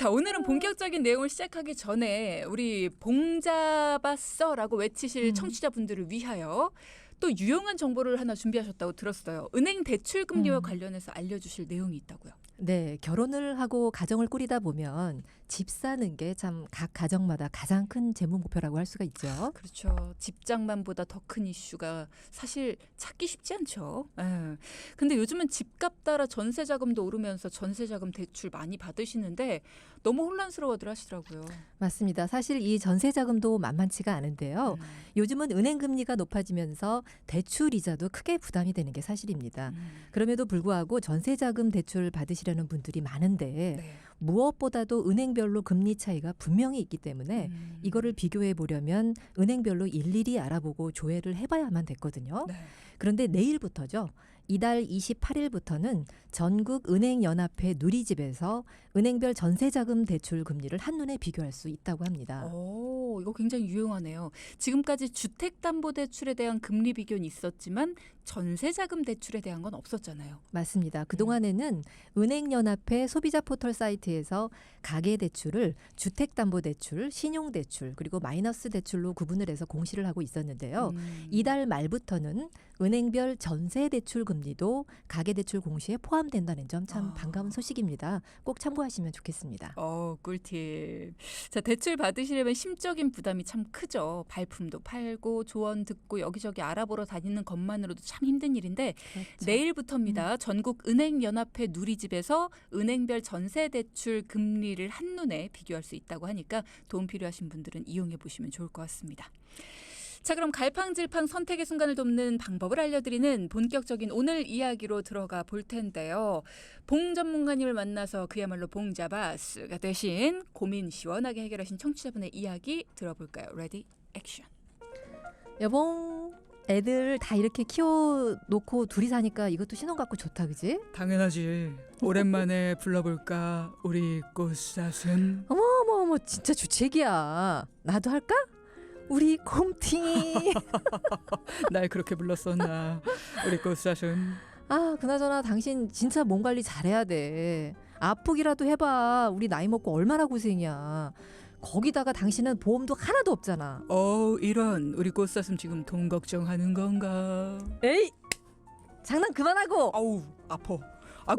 자, 오늘은 본격적인 내용을 시작하기 전에 우리 봉 잡았어라고 외치실 청취자분들을 위하여 또 유용한 정보를 하나 준비하셨다고 들었어요. 은행 대출 금리와 관련해서 알려주실 내용이 있다고요. 네, 결혼을 하고 가정을 꾸리다 보면 집 사는 게 참 각 가정마다 가장 큰 재무 목표라고 할 수가 있죠. 그렇죠. 집장만보다 더 큰 이슈가 사실 찾기 쉽지 않죠. 예. 근데 요즘은 집값 따라 전세 자금도 오르면서 전세 자금 대출 많이 받으시는데 너무 혼란스러워들 하시더라고요. 맞습니다. 사실 이 전세 자금도 만만치가 않은데요. 요즘은 은행 금리가 높아지면서 대출 이자도 크게 부담이 되는 게 사실입니다. 그럼에도 불구하고 전세 자금 대출 받으시려는 분들이 많은데 네. 무엇보다도 은행별로 금리 차이가 분명히 있기 때문에 이거를 비교해 보려면 은행별로 일일이 알아보고 조회를 해봐야만 됐거든요. 네. 그런데 내일부터죠. 이달 28일부터는 전국은행연합회 누리집에서 은행별 전세자금 대출 금리를 한눈에 비교할 수 있다고 합니다. 오, 이거 굉장히 유용하네요. 지금까지 주택담보대출에 대한 금리 비교는 있었지만 전세자금 대출에 대한 건 없었잖아요. 맞습니다. 그동안에는 은행연합회 소비자 포털 사이트에서 가계대출을 주택담보대출, 신용대출, 그리고 마이너스 대출로 구분을 해서 공시를 하고 있었는데요. 이달 말부터는 은행별 전세대출 금리도 가계대출 공시에 포함된다는 점 참 반가운 소식입니다. 꼭 참고하시면 좋겠습니다. 꿀팁. 자, 대출 받으시려면 심적인 부담이 참 크죠. 발품도 팔고 조언 듣고 여기저기 알아보러 다니는 것만으로도 참 힘든 일인데 그렇죠. 내일부터입니다. 전국 은행연합회 누리집에서 은행별 전세대출 금리를 한눈에 비교할 수 있다고 하니까 도움 필요하신 분들은 이용해 보시면 좋을 것 같습니다. 자, 그럼 갈팡질팡 선택의 순간을 돕는 방법을 알려드리는 본격적인 오늘 이야기로 들어가 볼 텐데요. 봉 전문가님을 만나서 그야말로 봉 잡았스가 대신 고민 시원하게 해결하신 청취자분의 이야기 들어볼까요? 레디 액션. 여봉, 애들 다 이렇게 키워놓고 둘이 사니까 이것도 신혼 같고 좋다, 그지? 당연하지. 오랜만에 불러볼까 우리 꽃사슴. 어머, 진짜 주책이야. 나도 할까? 우리 곰팅이. 날 그렇게 불렀었나 우리 꽃사슴. 아, 그나저나 당신 진짜 몸 관리 잘해야 돼. 아프기라도 해봐. 우리 나이 먹고 얼마나 고생이야. 거기다가 당신은 보험도 하나도 없잖아. 이런 우리 꽃사슴 지금 돈 걱정하는 건가? 에이! 장난 그만하고! 아우 아파.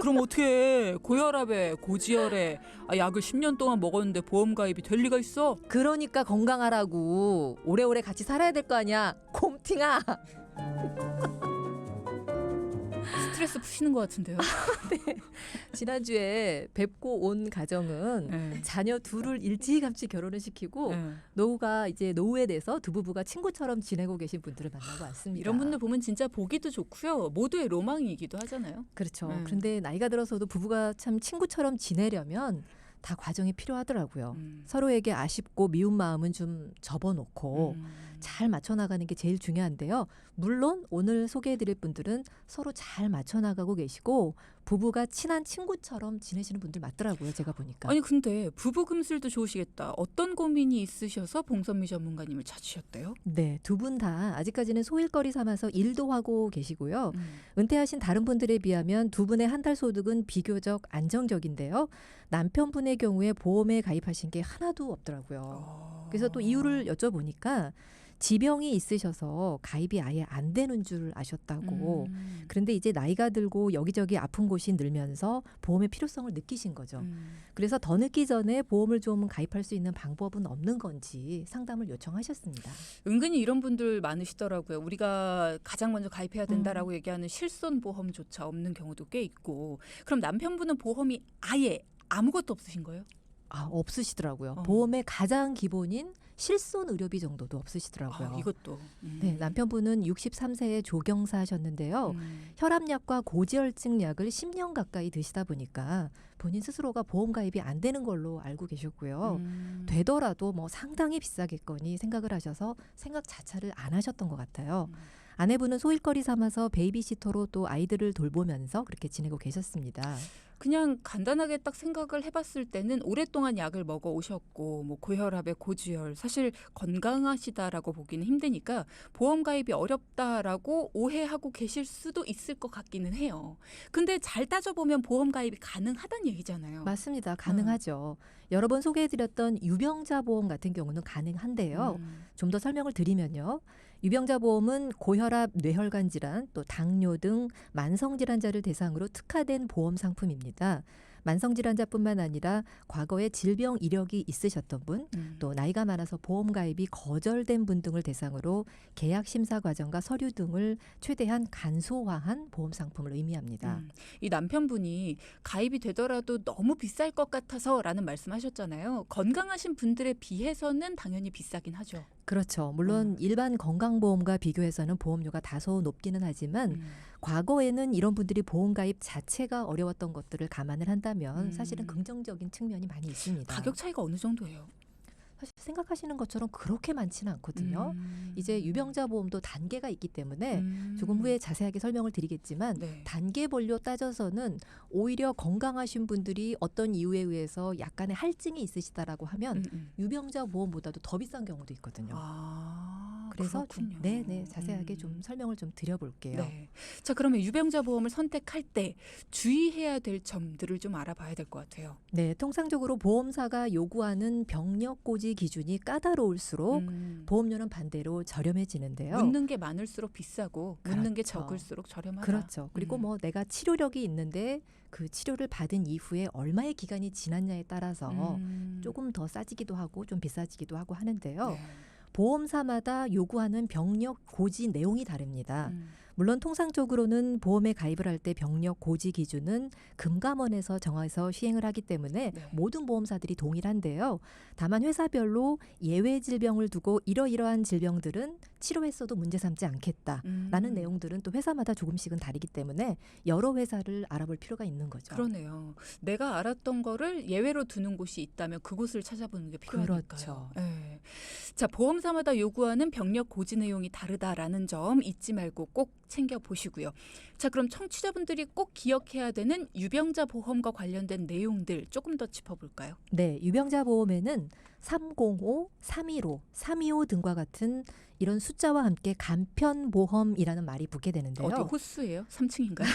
그럼 어떻게 고혈압에 고지혈에 약을 10년 동안 먹었는데 보험 가입이 될 리가 있어? 그러니까 건강하라고. 오래오래 같이 살아야 될 거 아니야. 곰팅아. 스트레스 푸시는 것 같은데요. 지난주에 뵙고 온 가정은 네. 자녀 둘을 일찌감치 결혼을 시키고 네. 노후가 이제 노후에 대해서 두 부부가 친구처럼 지내고 계신 분들을 만나고 왔습니다. 이런 분들 보면 진짜 보기도 좋고요. 모두의 로망이기도 하잖아요. 그렇죠. 그런데 나이가 들어서도 부부가 참 친구처럼 지내려면 다 과정이 필요하더라고요. 서로에게 아쉽고 미운 마음은 좀 접어놓고 잘 맞춰나가는 게 제일 중요한데요. 물론 오늘 소개해드릴 분들은 서로 잘 맞춰나가고 계시고 부부가 친한 친구처럼 지내시는 분들 맞더라고요. 제가 보니까. 아니 근데 부부 금슬도 좋으시겠다. 어떤 고민이 있으셔서 봉선미 전문가님을 찾으셨대요? 네, 두 분 다 아직까지는 소일거리 삼아서 일도 하고 계시고요. 은퇴하신 다른 분들에 비하면 두 분의 한 달 소득은 비교적 안정적인데요. 남편분의 경우에 보험에 가입하신 게 하나도 없더라고요. 그래서 또 이유를 여쭤보니까 지병이 있으셔서 가입이 아예 안 되는 줄 아셨다고. 그런데 이제 나이가 들고 여기저기 아픈 곳이 늘면서 보험의 필요성을 느끼신 거죠. 그래서 더 늦기 전에 보험을 좀 가입할 수 있는 방법은 없는 건지 상담을 요청하셨습니다. 은근히 이런 분들 많으시더라고요. 우리가 가장 먼저 가입해야 된다라고 얘기하는 실손보험조차 없는 경우도 꽤 있고. 그럼 남편분은 보험이 아예 아무것도 없으신 거예요? 없으시더라고요. 보험의 가장 기본인 실손 의료비 정도도 없으시더라고요. 이것도. 네, 남편분은 63세에 조경사 하셨는데요. 혈압약과 고지혈증 약을 10년 가까이 드시다 보니까 본인 스스로가 보험 가입이 안 되는 걸로 알고 계셨고요. 되더라도 뭐 상당히 비싸겠거니 생각을 하셔서 생각 자체를 안 하셨던 것 같아요. 아내분은 소일거리 삼아서 베이비시터로 또 아이들을 돌보면서 그렇게 지내고 계셨습니다. 그냥 간단하게 딱 생각을 해봤을 때는 오랫동안 약을 먹어 오셨고 뭐 고혈압에 고지혈 사실 건강하시다라고 보기는 힘드니까 보험 가입이 어렵다라고 오해하고 계실 수도 있을 것 같기는 해요. 근데 잘 따져보면 보험 가입이 가능하다는 얘기잖아요. 맞습니다. 가능하죠. 여러 번 소개해드렸던 유병자 보험 같은 경우는 가능한데요. 좀 더 설명을 드리면요. 유병자 보험은 고혈압, 뇌혈관 질환, 또 당뇨 등 만성 질환자를 대상으로 특화된 보험 상품입니다. 만성 질환자뿐만 아니라 과거에 질병 이력이 있으셨던 분, 또 나이가 많아서 보험 가입이 거절된 분 등을 대상으로 계약 심사 과정과 서류 등을 최대한 간소화한 보험 상품을 의미합니다. 이 남편분이 가입이 되더라도 너무 비쌀 것 같아서라는 말씀하셨잖아요. 건강하신 분들에 비해서는 당연히 비싸긴 하죠. 그렇죠. 물론 일반 건강보험과 비교해서는 보험료가 다소 높기는 하지만 과거에는 이런 분들이 보험 가입 자체가 어려웠던 것들을 감안을 한다면 사실은 긍정적인 측면이 많이 있습니다. 가격 차이가 어느 정도예요? 사실 생각하시는 것처럼 그렇게 많지는 않거든요. 이제 유병자 보험도 단계가 있기 때문에 조금 후에 자세하게 설명을 드리겠지만 네. 단계별로 따져서는 오히려 건강하신 분들이 어떤 이유에 의해서 약간의 할증이 있으시다라고 하면 유병자 보험보다도 더 비싼 경우도 있거든요. 그래서 그렇군요. 네, 자세하게 좀 설명을 좀 드려볼게요. 네. 자, 그러면 유병자 보험을 선택할 때 주의해야 될 점들을 좀 알아봐야 될 것 같아요. 네, 통상적으로 보험사가 요구하는 병력 고지 기준이 까다로울수록 보험료는 반대로 저렴해지는데요. 묻는 게 많을수록 비싸고 묻는 게 그렇죠. 적을수록 저렴하다. 그렇죠. 그리고 뭐 내가 치료력이 있는데 그 치료를 받은 이후에 얼마의 기간이 지났냐에 따라서 조금 더 싸지기도 하고 좀 비싸지기도 하고 하는데요. 네. 보험사마다 요구하는 병력 고지 내용이 다릅니다. 물론 통상적으로는 보험에 가입을 할 때 병력 고지 기준은 금감원에서 정해서 시행을 하기 때문에 네. 모든 보험사들이 동일한데요. 다만 회사별로 예외 질병을 두고 이러이러한 질병들은 치료했어도 문제 삼지 않겠다라는 내용들은 또 회사마다 조금씩은 다르기 때문에 여러 회사를 알아볼 필요가 있는 거죠. 그러네요. 내가 알았던 거를 예외로 두는 곳이 있다면 그곳을 찾아보는 게 필요하니까요. 그렇죠. 네. 자, 보험사마다 요구하는 병력 고지 내용이 다르다라는 점 잊지 말고 꼭 챙겨보시고요. 자, 그럼 청취자분들이 꼭 기억해야 되는 유병자 보험과 관련된 내용들 조금 더 짚어볼까요? 네, 유병자 보험에는 305, 315, 325 등과 같은 이런 숫자와 함께 간편보험이라는 말이 붙게 되는데요. 어디 호수예요? 3층인가요?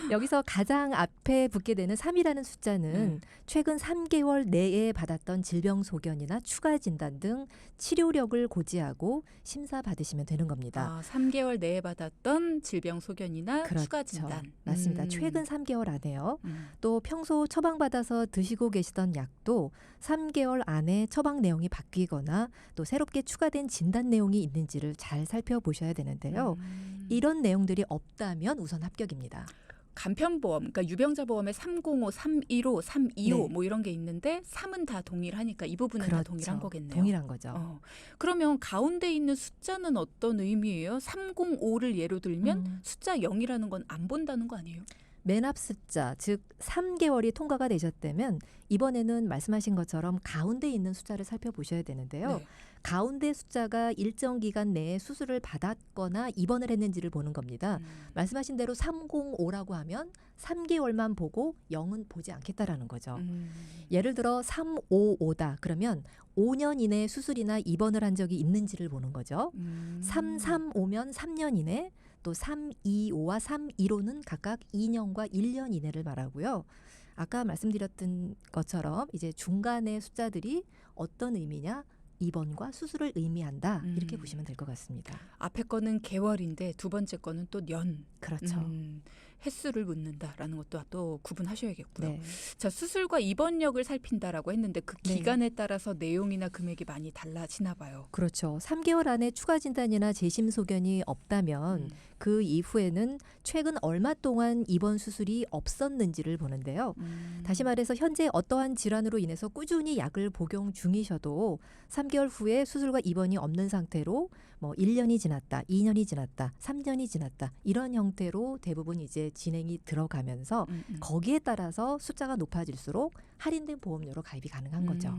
여기서 가장 앞에 붙게 되는 3이라는 숫자는 최근 3개월 내에 받았던 질병 소견이나 추가 진단 등 치료력을 고지하고 심사 받으시면 되는 겁니다. 3개월 내에 받았던 질병 소견이나 그렇죠. 추가 진단. 맞습니다. 최근 3개월 안에요. 음. 또 평소 처방받아서 드시고 계시던 약도 3개월 안에 처방 내용이 바뀌거나 또 새롭게 추가된 진단 내용이 있는지를 잘 살펴보셔야 되는데요. 이런 내용들이 없다면 우선 합격입니다. 간편보험, 그러니까 유병자 보험에 305, 315, 325 네. 뭐 이런 게 있는데 3은 다 동일하니까 이 부분은 다 동일한 거겠네요. 동일한 거죠. 그러면 가운데 있는 숫자는 어떤 의미예요? 305를 예로 들면 숫자 0이라는 건 안 본다는 거 아니에요? 맨 앞 숫자, 즉 3개월이 통과가 되셨다면 이번에는 말씀하신 것처럼 가운데 있는 숫자를 살펴보셔야 되는데요. 네. 가운데 숫자가 일정 기간 내에 수술을 받았거나 입원을 했는지를 보는 겁니다. 말씀하신 대로 305라고 하면 3개월만 보고 0은 보지 않겠다라는 거죠. 예를 들어 355다 그러면 5년 이내에 수술이나 입원을 한 적이 있는지를 보는 거죠. 335면 3년 이내, 또 325와 315는 각각 2년과 1년 이내를 말하고요. 아까 말씀드렸던 것처럼 이제 중간의 숫자들이 어떤 의미냐? 입원과 수술을 의미한다. 이렇게 보시면 될 것 같습니다. 앞에 거는 개월인데 두 번째 거는 또 년. 그렇죠. 횟수를 묻는다라는 것도 또 구분하셔야겠고요. 네. 자, 수술과 입원력을 살핀다라고 했는데 그 네. 기간에 따라서 내용이나 금액이 많이 달라지나 봐요. 그렇죠. 3개월 안에 추가 진단이나 재심 소견이 없다면 그 이후에는 최근 얼마 동안 입원 수술이 없었는지를 보는데요. 다시 말해서 현재 어떠한 질환으로 인해서 꾸준히 약을 복용 중이셔도 3개월 후에 수술과 입원이 없는 상태로 뭐 1년이 지났다, 2년이 지났다, 3년이 지났다 이런 형태로 대부분 이제 진행이 들어가면서 거기에 따라서 숫자가 높아질수록 할인된 보험료로 가입이 가능한 거죠.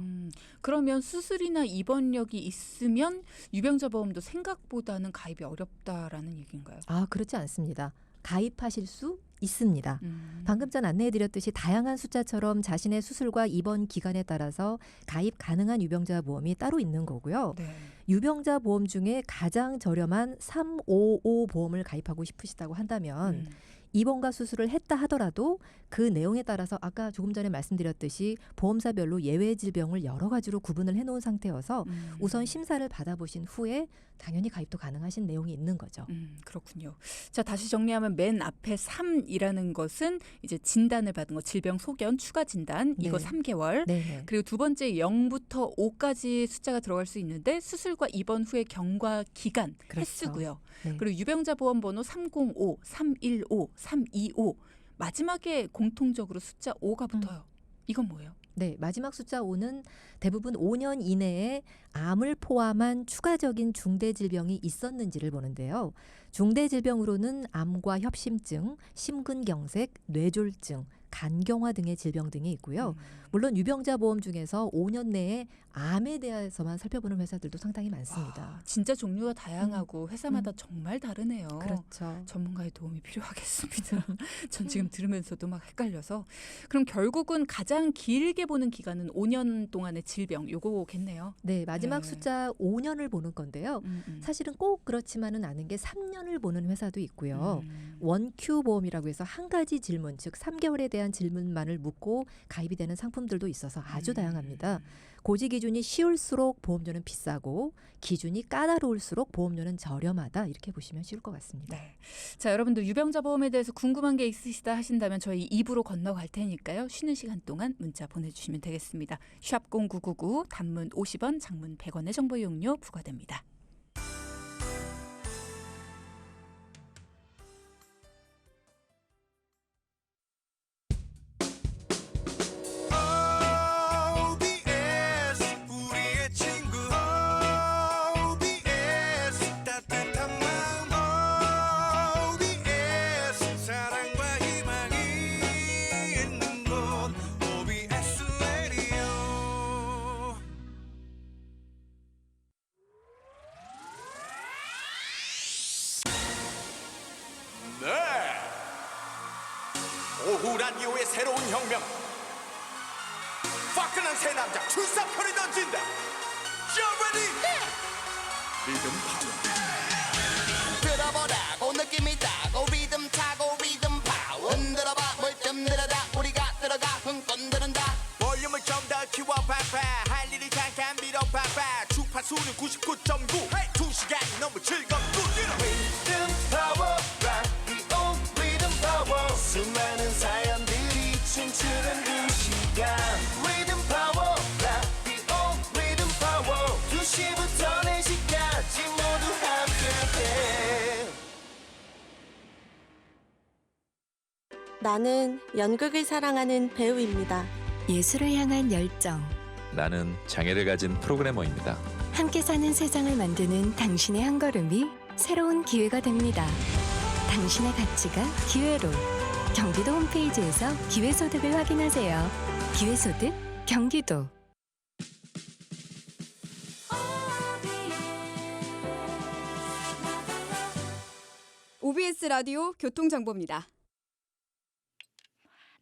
그러면 수술이나 입원력이 있으면 유병자 보험도 생각보다는 가입이 어렵다라는 얘기인가요? 아, 그렇지 않습니다. 가입하실 수 있습니다. 방금 전 안내해드렸듯이 다양한 숫자처럼 자신의 수술과 입원 기간에 따라서 가입 가능한 유병자 보험이 따로 있는 거고요. 네. 유병자 보험 중에 가장 저렴한 355 보험을 가입하고 싶으시다고 한다면 입원과 수술을 했다 하더라도 그 내용에 따라서 아까 조금 전에 말씀드렸듯이 보험사별로 예외 질병을 여러 가지로 구분을 해놓은 상태여서 우선 심사를 받아보신 후에 당연히 가입도 가능하신 내용이 있는 거죠. 그렇군요. 자, 다시 정리하면 맨 앞에 3이라는 것은 이제 진단을 받은 거, 질병 소견, 추가 진단, 이거 네. 3개월. 네. 그리고 두 번째 0부터 5까지 숫자가 들어갈 수 있는데 수술과 입원 후의 경과 기간, 그렇죠. 횟수고요. 네. 그리고 유병자 보험번호 305, 315, 325 마지막에 공통적으로 숫자 5가 붙어요. 이건 뭐예요? 네, 마지막 숫자 5는 대부분 5년 이내에 암을 포함한 추가적인 중대질병이 있었는지를 보는데요. 중대질병으로는 암과 협심증, 심근경색, 뇌졸중, 간경화 등의 질병 등이 있고요. 물론 유병자 보험 중에서 5년 내에 암에 대해서만 살펴보는 회사들도 상당히 많습니다. 와, 진짜 종류가 다양하고 회사마다 정말 다르네요. 그렇죠. 전문가의 도움이 필요하겠습니다. 전 지금 들으면서도 막 헷갈려서. 그럼 결국은 가장 길게 보는 기간은 5년 동안의 질병 요거겠네요. 네, 마지막 네. 숫자 5년을 보는 건데요. 사실은 꼭 그렇지만은 않은 게 3년을 보는 회사도 있고요. 원큐 보험이라고 해서 한 가지 질문, 즉 3개월에 대한 질문만을 묻고 가입이 되는 상품들도 있어서 아주 다양합니다. 고지 기준이 쉬울수록 보험료는 비싸고 기준이 까다로울수록 보험료는 저렴하다, 이렇게 보시면 쉬울 것 같습니다. 네. 자, 여러분들 유병자 보험에 대해서 궁금한 게 있으시다 하신다면 저희 2부로 건너갈 테니까요. 쉬는 시간 동안 문자 보내주시면 되겠습니다. 샵 0999 단문 50원, 장문 100원의 정보 이용료 부과됩니다. OBS 우리의 친구 OBS 따뜻한 마음 OBS 사랑과 희망이 있는 곳 OBS 라디오. 네, 오후 라디오의 새로운 혁명, 화끈한 새 남자 출사표를 던진다. You ready? 리듬 파워. 들어보라고 느낌 있다고 리듬 타고 리듬 파워 흔들어봐 물좀 들어다 우리가 들어가 흥건 들은다 볼륨을 좀 더 키워 파파 할 일이 잠깐 미뤄 파파 주파수는 99.9 2시간이 너무 즐겁고 리듬 파워 라디오 리듬 파워 수많은 사연들이 춤추는 이 시간 리듬 파워 라디오 리듬 파워 2시부터 4시까지 모두 함께해. 나는 연극을 사랑하는 배우입니다. 예술을 향한 열정, 나는 장애를 가진 프로그래머입니다. 함께 사는 세상을 만드는 당신의 한 걸음이 새로운 기회가 됩니다. 당신의 가치가 기회로. 경기도 홈페이지에서 기회소득을 확인하세요. 기회소득 경기도. OBS 라디오 교통정보입니다.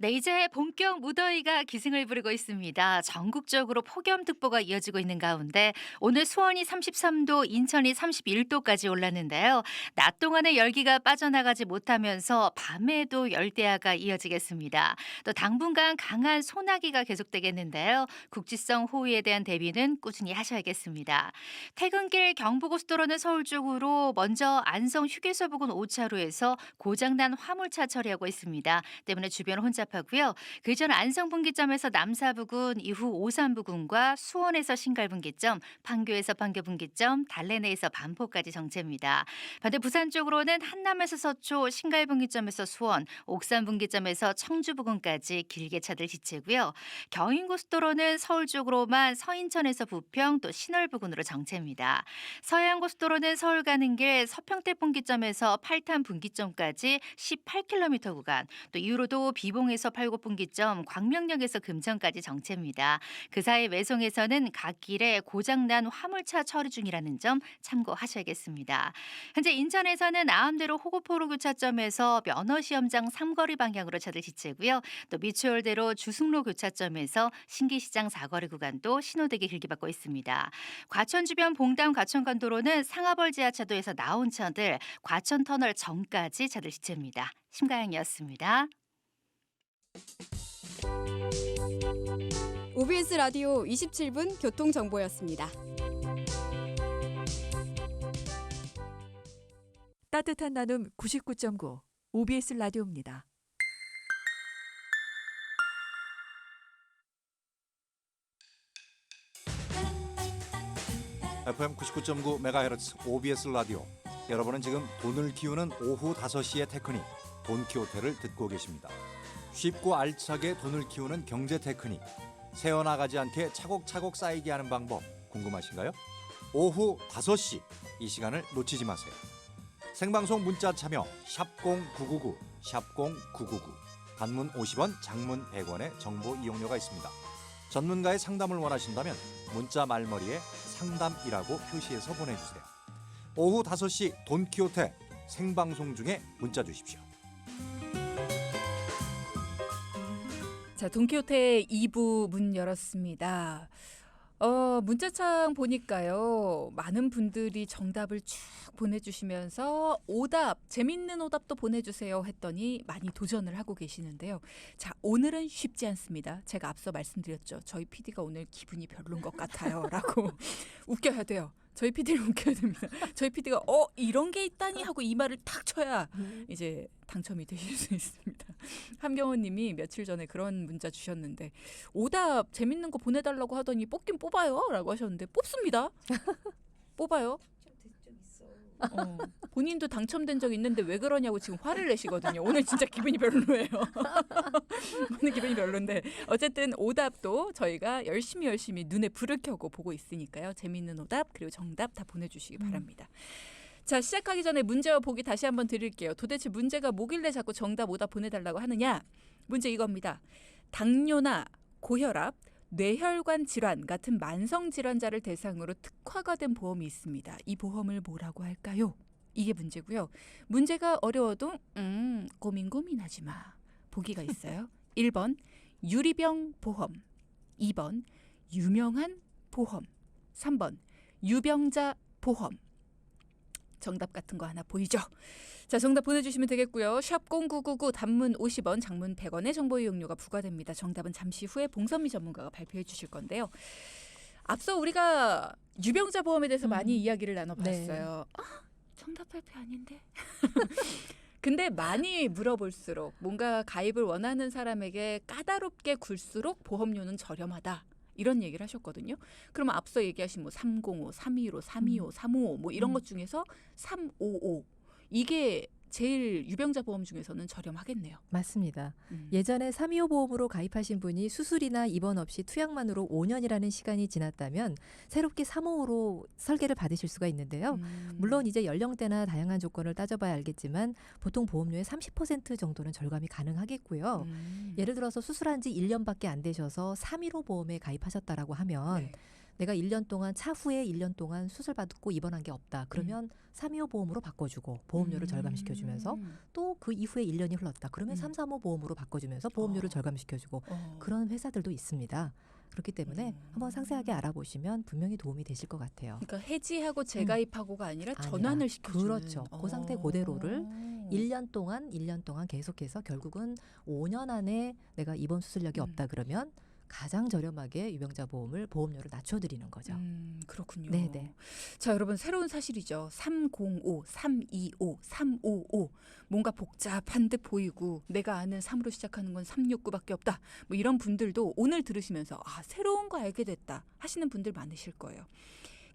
네, 이제 본격 무더위가 기승을 부리고 있습니다. 전국적으로 폭염특보가 이어지고 있는 가운데 오늘 수원이 33도, 인천이 31도까지 올랐는데요. 낮 동안에 열기가 빠져나가지 못하면서 밤에도 열대야가 이어지겠습니다. 또 당분간 강한 소나기가 계속되겠는데요. 국지성 호우에 대한 대비는 꾸준히 하셔야겠습니다. 퇴근길 경부고속도로는 서울 쪽으로 먼저 안성 휴게소 부근 5차로에서 고장난 화물차 처리하고 있습니다. 때문에 주변 혼잡 복잡하고요. 그전 안성분기점에서 남사부근, 이후 오산부근과 수원에서 신갈분기점, 판교에서 판교분기점, 달래내에서 반포까지 정체입니다. 반대 부산 쪽으로는 한남에서 서초, 신갈분기점에서 수원, 옥산분기점에서 청주부근까지 길게 차들 지체고요. 경인고속도로는 서울 쪽으로만 서인천에서 부평 또 신월부근으로 정체입니다. 서해안고속도로는 서울 가는 길 서평택 분기점에서 팔탄 분기점까지 18km 구간, 또 이후로도 비봉에서 팔곡분기점, 광명역에서 금천까지 정체입니다. 그 사이 외송에서는 갓길에 고장난 화물차 처리 중이라는 점 참고하셔야겠습니다. 현재 인천에서는 아암대로 호고포로 교차점에서 면허시험장 삼거리 방향으로 차들 지체고요. 또 미추홀대로 주승로 교차점에서 신기시장 4거리 구간도 신호대기 길게 받고 있습니다. 과천 주변 봉담 과천간도로는 상하벌 지하차도에서 나온 차들 과천터널 전까지 차들 지체입니다. 심가영이었습니다. OBS 라디오 27분 교통정보였습니다. 따뜻한 나눔 99.9 OBS 라디오입니다. FM 99.9MHz OBS 라디오. 여러분은 지금 돈을 키우는 오후 5시의 테크닉 돈키호테를 듣고 계십니다. 쉽고 알차게 돈을 키우는 경제 테크닉, 새어나가지 않게 차곡차곡 쌓이게 하는 방법 궁금하신가요? 오후 5시 이 시간을 놓치지 마세요. 생방송 문자 참여 샵0999 샵0999 단문 50원, 장문 100원의 정보 이용료가 있습니다. 전문가의 상담을 원하신다면 문자 말머리에 상담이라고 표시해서 보내주세요. 오후 5시 돈키호테 생방송 중에 문자 주십시오. 자, 돈키호테 2부 문 열었습니다. 문자창 보니까요. 많은 분들이 정답을 쭉 보내주시면서 오답, 재밌는 오답도 보내주세요 했더니 많이 도전을 하고 계시는데요. 자, 오늘은 쉽지 않습니다. 제가 앞서 말씀드렸죠. 저희 PD가 오늘 기분이 별론 것 같아요. 라고 웃겨야 돼요. 저희 PD를 웃겨야 됩니다. 저희 PD가 이런 게 있다니 하고 이 말을 탁 쳐야 이제 당첨이 되실 수 있습니다. 함경원 님이 며칠 전에 그런 문자 주셨는데 오답 재밌는 거 보내달라고 하더니 뽑긴 뽑아요 라고 하셨는데 뽑습니다. 뽑아요. 본인도 당첨된 적 있는데 왜 그러냐고 지금 화를 내시거든요. 오늘 진짜 기분이 별로예요. 오늘 기분이 별론데 어쨌든 오답도 저희가 열심히 눈에 불을 켜고 보고 있으니까요. 재미있는 오답 그리고 정답 다 보내주시기 바랍니다. 자, 시작하기 전에 문제와 보기 다시 한번 드릴게요. 도대체 문제가 뭐길래 자꾸 정답 오답 보내달라고 하느냐. 문제 이겁니다. 당뇨나 고혈압, 뇌혈관 질환 같은 만성 질환자를 대상으로 특화가 된 보험이 있습니다. 이 보험을 뭐라고 할까요? 이게 문제고요. 문제가 어려워도 고민하지 마. 보기가 있어요. 1번 유리병 보험, 2번 유명한 보험, 3번 유병자 보험. 정답 같은 거 하나 보이죠? 자, 정답 보내주시면 되겠고요. 샵 0999 단문 50원, 장문 100원의 정보 이용료가 부과됩니다. 정답은 잠시 후에 봉선미 전문가가 발표해 주실 건데요. 앞서 우리가 유병자 보험에 대해서 많이 이야기를 나눠봤어요. 네. 정답 발표 아닌데? 근데 많이 물어볼수록 뭔가 가입을 원하는 사람에게 까다롭게 굴수록 보험료는 저렴하다. 이런 얘기를 하셨거든요. 그러면 앞서 얘기하신 305, 315, 325, 355 뭐 이런 것 중에서 355 이게 제일 유병자 보험 중에서는 저렴하겠네요. 맞습니다. 예전에 325 보험으로 가입하신 분이 수술이나 입원 없이 투약만으로 5년이라는 시간이 지났다면 새롭게 355로 설계를 받으실 수가 있는데요. 물론 이제 연령대나 다양한 조건을 따져봐야 알겠지만 보통 보험료의 30% 정도는 절감이 가능하겠고요. 예를 들어서 수술한 지 1년밖에 안 되셔서 315 보험에 가입하셨다라고 하면 네. 내가 1년 동안 차후에 1년 동안 수술 받고 입원한 게 없다. 그러면 325 보험으로 바꿔주고 보험료를 절감시켜주면서 또 그 이후에 1년이 흘렀다. 그러면 335 보험으로 바꿔주면서 보험료를 절감시켜주고 그런 회사들도 있습니다. 그렇기 때문에 한번 상세하게 알아보시면 분명히 도움이 되실 것 같아요. 그러니까 해지하고 재가입하고가 아니라 전환을 시켜주는. 그렇죠. 그 상태 그대로를 1년 동안 계속해서 결국은 5년 안에 내가 입원 수술력이 없다 그러면 가장 저렴하게 유병자 보험을 보험료를 낮춰드리는 거죠. 그렇군요. 네네. 자, 여러분 새로운 사실이죠. 305, 325, 355. 뭔가 복잡한 듯 보이고 내가 아는 3으로 시작하는 건 369밖에 없다. 뭐 이런 분들도 오늘 들으시면서 새로운 거 알게 됐다 하시는 분들 많으실 거예요.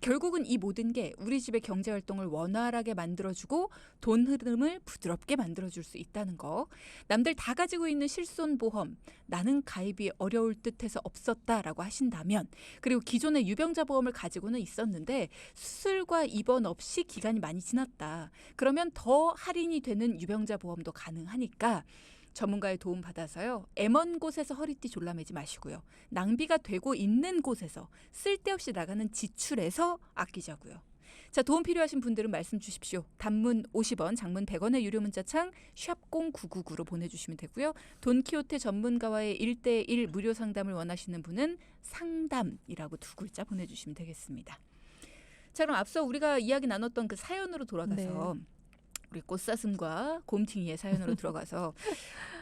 결국은 이 모든 게 우리 집의 경제활동을 원활하게 만들어주고 돈 흐름을 부드럽게 만들어줄 수 있다는 거. 남들 다 가지고 있는 실손보험, 나는 가입이 어려울 듯해서 없었다라고 하신다면, 그리고 기존의 유병자 보험을 가지고는 있었는데 수술과 입원 없이 기간이 많이 지났다. 그러면 더 할인이 되는 유병자 보험도 가능하니까 전문가의 도움 받아서요. 애먼 곳에서 허리띠 졸라매지 마시고요. 낭비가 되고 있는 곳에서 쓸데없이 나가는 지출에서 아끼자고요. 자, 도움 필요하신 분들은 말씀 주십시오. 단문 50원, 장문 100원의 유료 문자창 샵 0999로 보내주시면 되고요. 돈키호테 전문가와의 1:1 무료 상담을 원하시는 분은 상담이라고 2글자 보내주시면 되겠습니다. 자, 그럼 앞서 우리가 이야기 나눴던 그 사연으로 돌아가서 우리 꽃사슴과 곰팅이의 사연으로 들어가서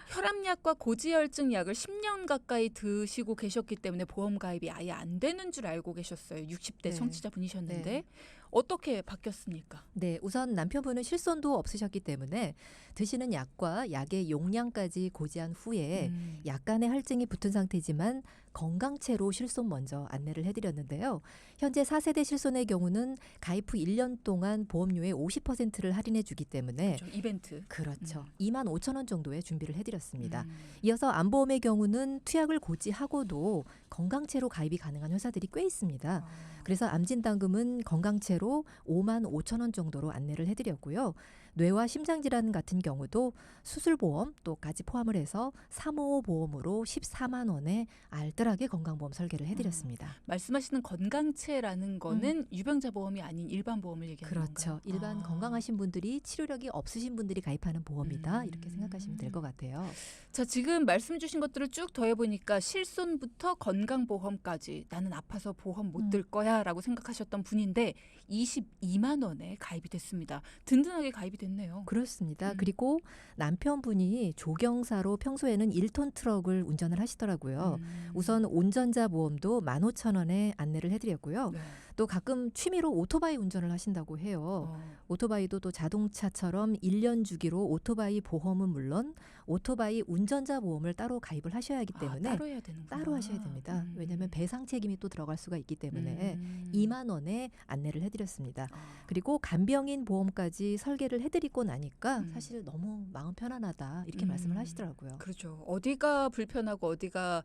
혈압약과 고지혈증 약을 10년 가까이 드시고 계셨기 때문에 보험 가입이 아예 안 되는 줄 알고 계셨어요. 60대 청취자분이셨는데 어떻게 바뀌었습니까? 네, 우선 남편분은 실손도 없으셨기 때문에 드시는 약과 약의 용량까지 고지한 후에 약간의 할증이 붙은 상태지만 건강채로 실손 먼저 안내를 해드렸는데요. 현재 4세대 실손의 경우는 가입 후 1년 동안 보험료의 50%를 할인해 주기 때문에 그렇죠. 이벤트. 그렇죠. 25,000원 정도의 준비를 해드렸습니다. 이어서 안보험의 경우는 투약을 고지하고도 건강채로 가입이 가능한 회사들이 꽤 있습니다. 그래서 암진단금은 건강채로 55,000원 정도로 안내를 해드렸고요. 뇌와 심장질환 같은 경우도 수술보험 또까지 포함을 해서 355 보험으로 14만 원에 알뜰하게 건강보험 설계를 해드렸습니다. 말씀하시는 건강채라는 거는 유병자 보험이 아닌 일반 보험을 얘기하는 그렇죠. 건가요? 일반 건강하신 분들이 치료력이 없으신 분들이 가입하는 보험이다. 이렇게 생각하시면 될 것 같아요. 자, 지금 말씀 주신 것들을 쭉 더해보니까 실손부터 건강보험까지 나는 아파서 보험 못 들 거야 라고 생각하셨던 분인데 22만 원에 가입이 됐습니다. 든든하게 가입이 됐네요. 그렇습니다. 그리고 남편분이 조경사로 평소에는 1톤 트럭을 운전을 하시더라고요. 우선 운전자 보험도 15,000원에 안내를 해드렸고요. 또 가끔 취미로 오토바이 운전을 하신다고 해요. 오토바이도 또 자동차처럼 1년 주기로 오토바이 보험은 물론 오토바이 운전자 보험을 따로 가입을 하셔야 하기 때문에 따로 해야 되는구나. 따로 하셔야 됩니다. 왜냐하면 배상 책임이 또 들어갈 수가 있기 때문에 2만 원에 안내를 해드렸습니다. 그리고 간병인 보험까지 설계를 해드리고 나니까 사실 너무 마음 편안하다 이렇게 말씀을 하시더라고요. 그렇죠. 어디가 불편하고 어디가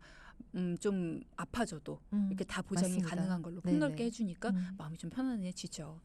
좀 아파져도 이렇게 다 보장이 맞습니다. 가능한 걸로 네네. 폭넓게 해주니까 마음이 좀 편안해지죠.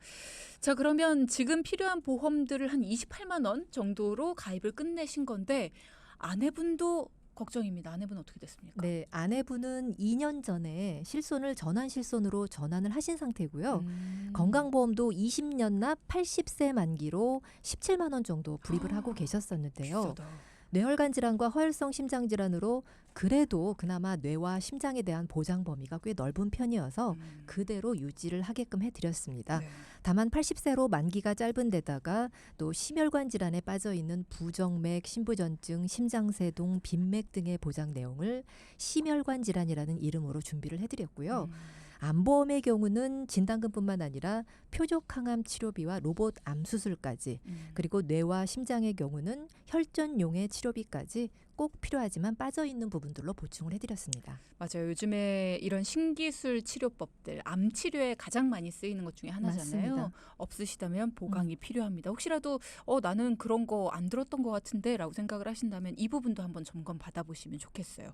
자, 그러면 지금 필요한 보험들을 한 28만 원 정도로 가입을 끝내신 건데 아내분도 걱정입니다. 아내분 어떻게 됐습니까? 네, 아내분은 2년 전에 실손을 전환 실손으로 전환을 하신 상태고요. 건강보험도 20년 납 80세 만기로 17만 원 정도 불입을 하고 계셨었는데요. 비싸다. 뇌혈관 질환과 허혈성 심장 질환으로 그래도 그나마 뇌와 심장에 대한 보장 범위가 꽤 넓은 편이어서 그대로 유지를 하게끔 해드렸습니다. 다만 80세로 만기가 짧은 데다가 또 심혈관 질환에 빠져 있는 부정맥, 심부전증, 심장세동, 빈맥 등의 보장 내용을 심혈관 질환이라는 이름으로 준비를 해드렸고요. 암보험의 경우는 진단금뿐만 아니라 표적 항암 치료비와 로봇 암 수술까지 그리고 뇌와 심장의 경우는 혈전용의 치료비까지 꼭 필요하지만 빠져 있는 부분들로 보충을 해드렸습니다. 맞아요. 요즘에 이런 신기술 치료법들 암 치료에 가장 많이 쓰이는 것 중에 하나잖아요. 맞습니다. 없으시다면 보강이 필요합니다. 혹시라도 나는 그런 거 안 들었던 것 같은데 라고 생각을 하신다면 이 부분도 한번 점검 받아보시면 좋겠어요.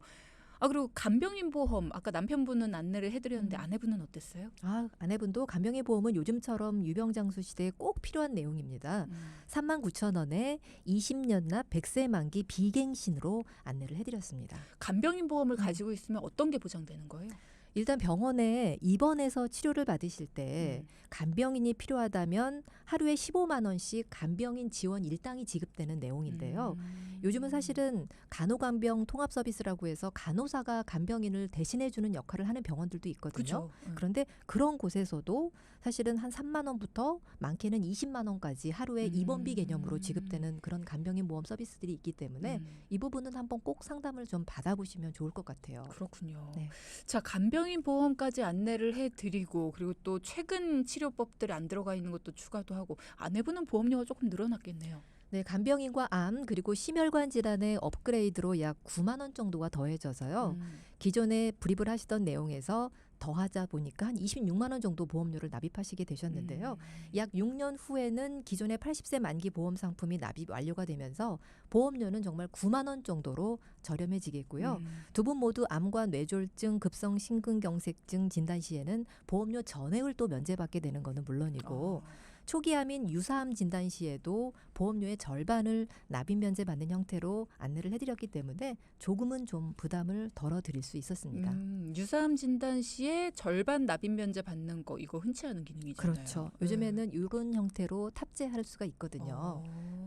그리고 간병인 보험 아까 남편분은 안내를 해드렸는데 아내분은 어땠어요? 아내분도 간병인 보험은 요즘처럼 유병장수 시대에 꼭 필요한 내용입니다. 39,000원에 20년 납 100세 만기 비갱신으로 안내를 해드렸습니다. 간병인 보험을 가지고 있으면 어떤 게 보장되는 거예요? 일단 병원에 입원해서 치료를 받으실 때 간병인이 필요하다면 하루에 15만 원씩 간병인 지원 일당이 지급되는 내용인데요. 요즘은 사실은 간호간병 통합 서비스라고 해서 간호사가 간병인을 대신해주는 역할을 하는 병원들도 있거든요. 그죠. 그런데 그런 곳에서도 사실은 한 3만 원부터 많게는 20만 원까지 하루에 입원비 개념으로 지급되는 그런 간병인 보험 서비스들이 있기 때문에 이 부분은 한번 꼭 상담을 좀 받아보시면 좋을 것 같아요. 그렇군요. 네. 자, 간병인 보험까지 안내를 해드리고 그리고 또 최근 치료법들이 안 들어가 있는 것도 추가도 하고 아내분은 보험료가 조금 늘어났겠네요. 네, 간병인과 암 그리고 심혈관 질환의 업그레이드로 약 9만 원 정도가 더해져서요. 기존에 불입을 하시던 내용에서 더하자 보니까 한 26만 원 정도 보험료를 납입하시게 되셨는데요. 약 6년 후에는 기존의 80세 만기 보험 상품이 납입 완료가 되면서 보험료는 정말 9만 원 정도로 저렴해지겠고요. 두 분 모두 암과 뇌졸중, 급성 심근경색증 진단 시에는 보험료 전액을 또 면제받게 되는 것은 물론이고 초기암인 유사암 진단 시에도 보험료의 절반을 납입 면제받는 형태로 안내를 해드렸기 때문에 조금은 좀 부담을 덜어드릴 수 있었습니다. 유사암 진단 시에 절반 납입 면제 받는 거 이거 흔치 않은 기능이잖아요. 그렇죠. 요즘에는 이런 형태로 탑재할 수가 있거든요.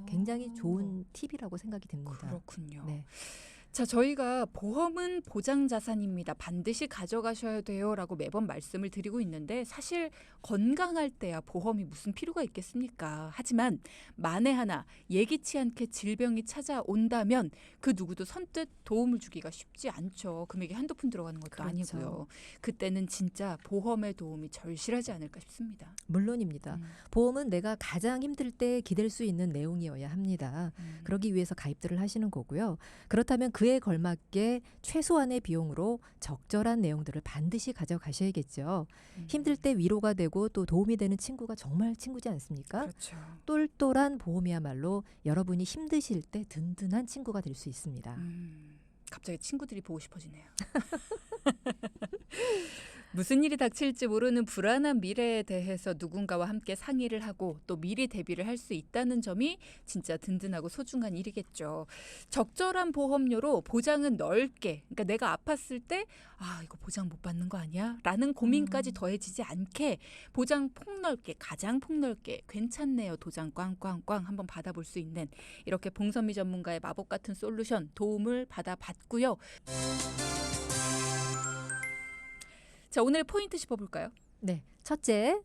굉장히 좋은 팁이라고 생각이 듭니다. 그렇군요. 네. 자, 저희가 보험은 보장 자산입니다. 반드시 가져가셔야 돼요라고 매번 말씀을 드리고 있는데 사실 건강할 때야 보험이 무슨 필요가 있겠습니까? 하지만 만에 하나 예기치 않게 질병이 찾아온다면 그 누구도 선뜻 도움을 주기가 쉽지 않죠. 금액이 한두 푼 들어가는 것도 그렇죠. 아니고요. 그때는 진짜 보험의 도움이 절실하지 않을까 싶습니다. 물론입니다. 보험은 내가 가장 힘들 때 기댈 수 있는 내용이어야 합니다. 그러기 위해서 가입들을 하시는 거고요. 그렇다면 그에 걸맞게 최소한의 비용으로 적절한 내용들을 반드시 가져가셔야겠죠. 힘들 때 위로가 되고 또 도움이 되는 친구가 정말 친구지 않습니까? 그렇죠. 똘똘한 보험이야말로 여러분이 힘드실 때 든든한 친구가 될 수 있습니다. 갑자기 친구들이 보고 싶어지네요. 무슨 일이 닥칠지 모르는 불안한 미래에 대해서 누군가와 함께 상의를 하고 또 미리 대비를 할 수 있다는 점이 진짜 든든하고 소중한 일이겠죠. 적절한 보험료로 보장은 넓게, 그러니까 내가 아팠을 때 이거 보장 못 받는 거 아니야? 라는 고민까지 더해지지 않게 보장 폭넓게, 가장 폭넓게 괜찮네요. 도장 꽝꽝꽝 한번 받아볼 수 있는 이렇게 봉선미 전문가의 마법 같은 솔루션 도움을 받아봤고요. 자, 오늘 포인트 짚어볼까요? 네, 첫째,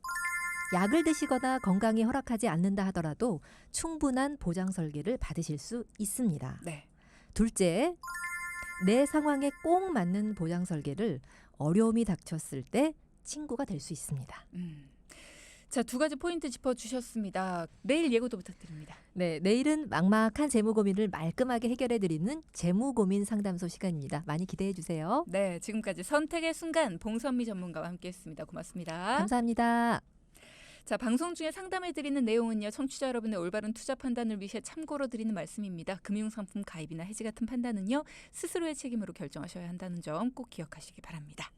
약을 드시거나 건강이 허락하지 않는다 하더라도 충분한 보장 설계를 받으실 수 있습니다. 네. 둘째, 내 상황에 꼭 맞는 보장 설계를 어려움이 닥쳤을 때 친구가 될 수 있습니다. 자, 두 가지 포인트 짚어주셨습니다. 내일 예고도 부탁드립니다. 네, 내일은 막막한 재무 고민을 말끔하게 해결해드리는 재무 고민 상담소 시간입니다. 많이 기대해 주세요. 네, 지금까지 선택의 순간 봉선미 전문가와 함께했습니다. 고맙습니다. 감사합니다. 자, 방송 중에 상담해드리는 내용은요. 청취자 여러분의 올바른 투자 판단을 위해 참고로 드리는 말씀입니다. 금융상품 가입이나 해지 같은 판단은요. 스스로의 책임으로 결정하셔야 한다는 점 꼭 기억하시기 바랍니다.